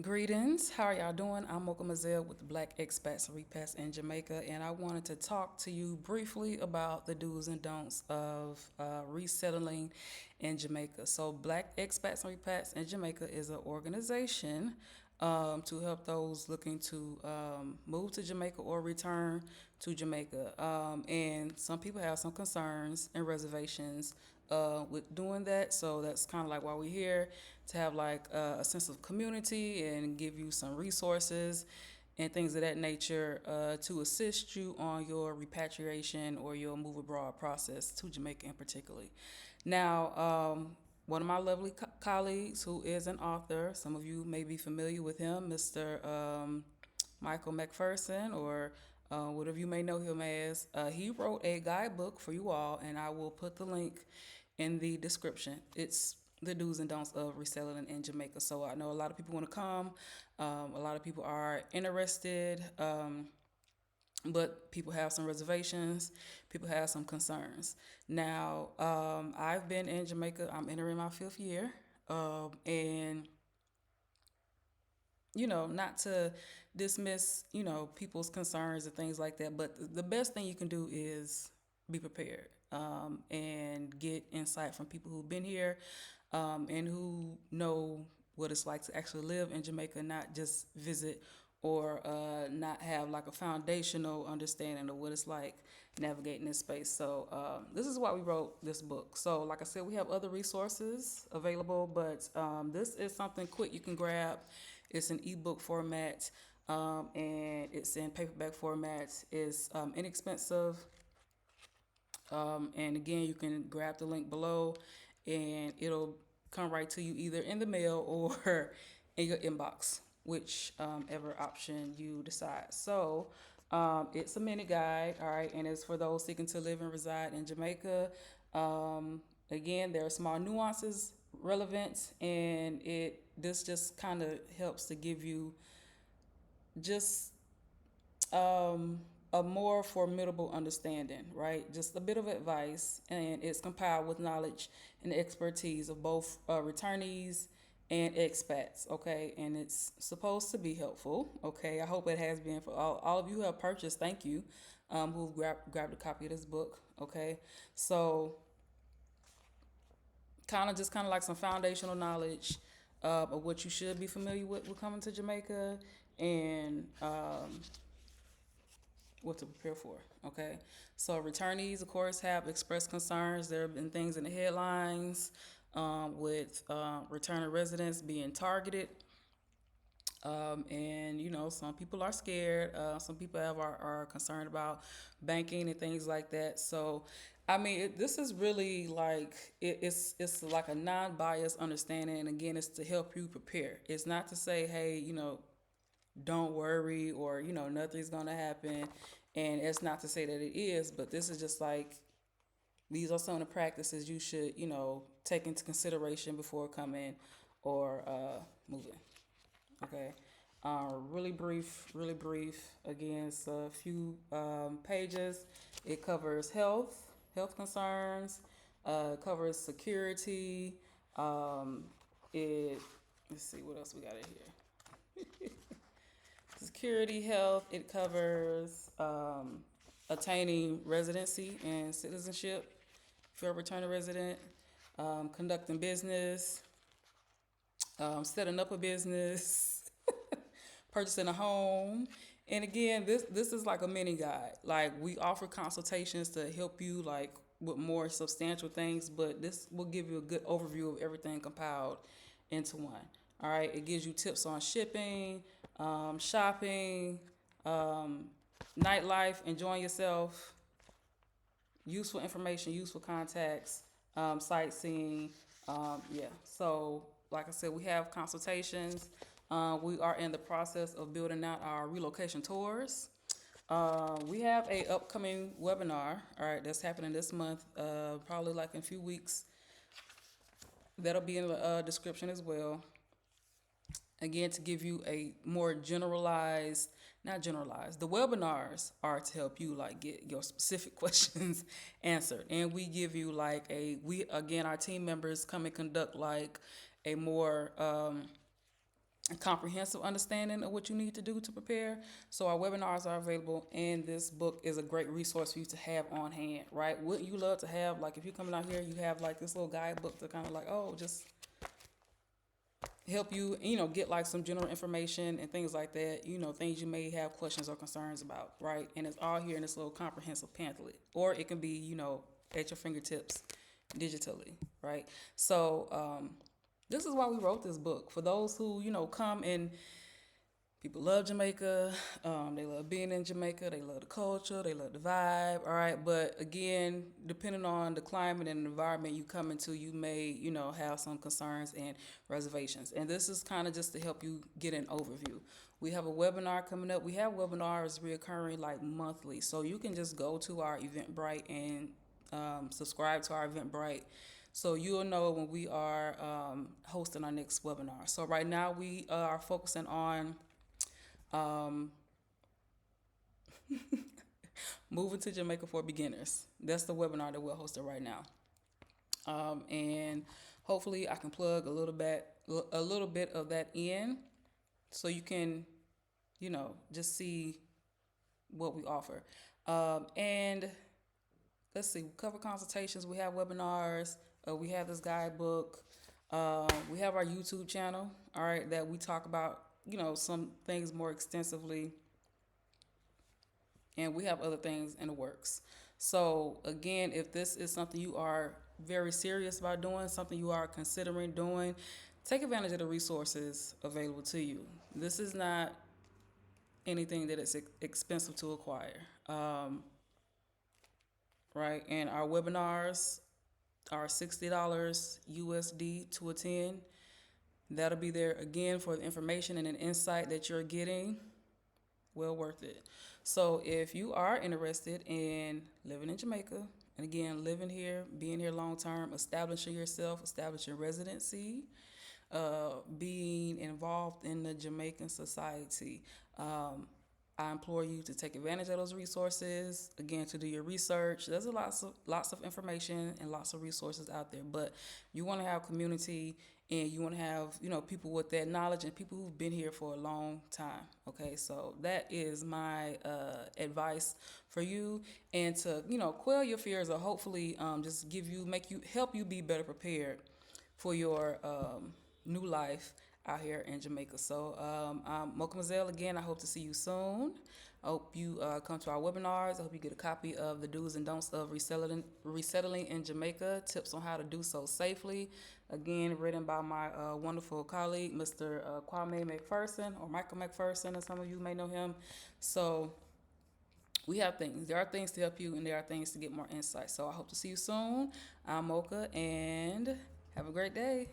Greetings, how are y'all doing? I'm Mocha Mazel with the Black Expats and Repats in Jamaica, and I wanted to talk to you briefly about the do's and don'ts of resettling in Jamaica. So, Black Expats and Repats in Jamaica is an organization to help those looking to move to Jamaica or return to Jamaica. And some people have some concerns and reservations with doing that. So that's kind of like why we're here to have like a sense of community and give you some resources and things of that nature to assist you on your repatriation or your move abroad process to Jamaica in particular. Now, one of my lovely colleagues who is an author, some of you may be familiar with him, Mr. Michael McPherson, or whatever you may know him as. He wrote a guidebook for you all, and I will put the link in the description. It's the do's and don'ts of resettling in Jamaica. So I know a lot of people want to come. A lot of people are interested, but people have some reservations. People have some concerns. Now, I've been in Jamaica. I'm entering my fifth year, and not to dismiss, people's concerns and things like that. But the best thing you can do is be prepared and get insight from people who've been here and who know what it's like to actually live in Jamaica, not just visit or not have like a foundational understanding of what it's like navigating this space. So this is why we wrote this book. So like I said, we have other resources available, but this is something quick you can grab. It's an ebook format and it's in paperback format. It's inexpensive. And again, you can grab the link below and it'll come right to you either in the mail or in your inbox, whichever option you decide. So it's a mini guide, all right, and it's for those seeking to live and reside in Jamaica. Again, there are small nuances relevant, and this just kind of helps to give you just a more formidable understanding, right? Just a bit of advice, and it's compiled with knowledge and expertise of both returnees and expats, okay? And it's supposed to be helpful, okay? I hope it has been for all of you who have purchased. Thank you, who've grabbed a copy of this book, okay? So, kind of like some foundational knowledge of what you should be familiar with coming to Jamaica and what to prepare for. Okay, so returnees, of course, have expressed concerns. There have been things in the headlines with returning residents being targeted. And some people are scared. Some people are concerned about banking and things like that. So, I mean, this is really like it's like a non-biased understanding. And again, it's to help you prepare. It's not to say, hey, don't worry, or nothing's gonna happen, and it's not to say that it is, but this is just like these are some of the practices you should take into consideration before coming or moving. Okay. Really brief. Again, it's a few pages. It covers health concerns, covers security. It Let's see what else we got in here. Security, health. It covers attaining residency and citizenship if you're a returning resident, conducting business, setting up a business, purchasing a home. And again, this is like a mini guide. Like, we offer consultations to help you like with more substantial things, but this will give you a good overview of everything compiled into one. All right, it gives you tips on shipping, shopping, um, nightlife, enjoying yourself, useful information, useful contacts, sightseeing. Yeah. So, like I said, we have consultations. We are in the process of building out our relocation tours. We have a upcoming webinar. All right, that's happening this month. Probably like in a few weeks. That'll be in the description as well. Again, to give you a more generalized, not generalized, the webinars are to help you like get your specific questions answered. And we give you like our team members come and conduct like a more a comprehensive understanding of what you need to do to prepare. So our webinars are available, and this book is a great resource for you to have on hand, right? Wouldn't you love to have, like, if you're coming out here, you have like this little guidebook to kind of like, oh, just help you, get like some general information and things like that, things you may have questions or concerns about, right? And it's all here in this little comprehensive pamphlet, or it can be, at your fingertips digitally, right? So, this is why we wrote this book for those who, come and people love Jamaica. They love being in Jamaica. They love the culture. They love the vibe. All right. But again, depending on the climate and the environment you come into, you may, have some concerns and reservations. And this is kind of just to help you get an overview. We have a webinar coming up. We have webinars reoccurring like monthly. So you can just go to our Eventbrite and subscribe to our Eventbrite. So you'll know when we are hosting our next webinar. So right now we are focusing on um, moving to Jamaica for beginners. That's the webinar that we're hosting right now. And hopefully I can plug a little bit of that in, so you can, just see what we offer. And let's see, we cover consultations. We have webinars. We have this guidebook. We have our YouTube channel, all right, that we talk about, some things more extensively. And we have other things in the works. So again, if this is something you are very serious about doing, something you are considering doing, take advantage of the resources available to you. This is not anything that is expensive to acquire, right? And our webinars are $60 USD to attend. That'll be there again for the information and an insight that you're getting. Well worth it. So if you are interested in living in Jamaica, and again, living here, being here long term, establishing yourself, establishing residency, being involved in the Jamaican society, I implore you to take advantage of those resources. Again, to do your research. There's lots of information and lots of resources out there. But you want to have community, and you want to have people with that knowledge and people who've been here for a long time. Okay, so that is my advice for you, and to quell your fears, or hopefully just help you be better prepared for your new life out here in Jamaica. So I'm Mocha Mazel again. I hope to see you soon. I hope you come to our webinars. I hope you get a copy of the do's and don'ts of resettling in Jamaica, tips on how to do so safely. Again, written by my wonderful colleague, Mr. Kwame McPherson, or Michael McPherson, as some of you may know him. So we have things. There are things to help you, and there are things to get more insight. So I hope to see you soon. I'm Mocha, and have a great day.